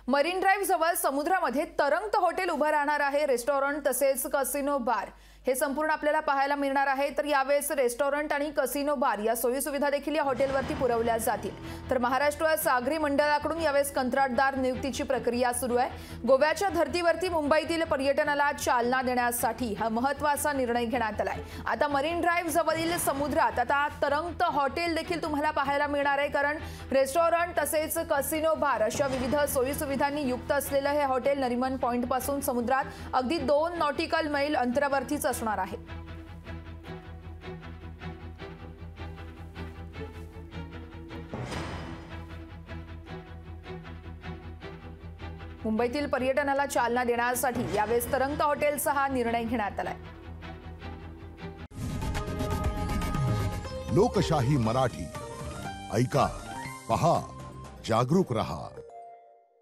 Marine drive जवळ समुद्रामध्ये तरंगत हॉटेल उभं राहणार आहे। रेस्टॉरंट तसेच कसिनो बार हे संपूर्ण आपल्याला पाहायला मिळणार आहे। तर यावेळेस रेस्टॉरंट आणि कसिनो बार या सोयी सुविधा देखील या हॉटेलवरती पुरवल्या जातील। तर महाराष्ट्र सागरी मंडळाकडून यावेळेस कंत्राटदार नियुक्तीची प्रक्रिया सुरू आहे। गोव्याच्या धर्तीवरती मुंबईतील पर्यटनाला चालना देण्यासाठी हा महत्त्वाचा निर्णय घेण्यात आलाय। आता मरीन ड्राईव्ह जवळील समुद्रात आता तरंगत हॉटेल देखील तुम्हाला पाहायला मिळणार आहे, कारण रेस्टॉरंट तसेच कसिनो बार अशा विविध सोयी सुविधांनी युक्त असलेलं हे हॉटेल नरिमन पॉइंट पासून समुद्रात अगदी 2 नॉटिकल मैल अंतरावरतीच असणार आहे। मुंबईतील पर्यटनाला चालना देण्यासाठी यावेळेस तरंगत हॉटेलचा हा निर्णय घेण्यात आलाय। लोकशाही मराठी ऐका, पहा, जागरूक रहा।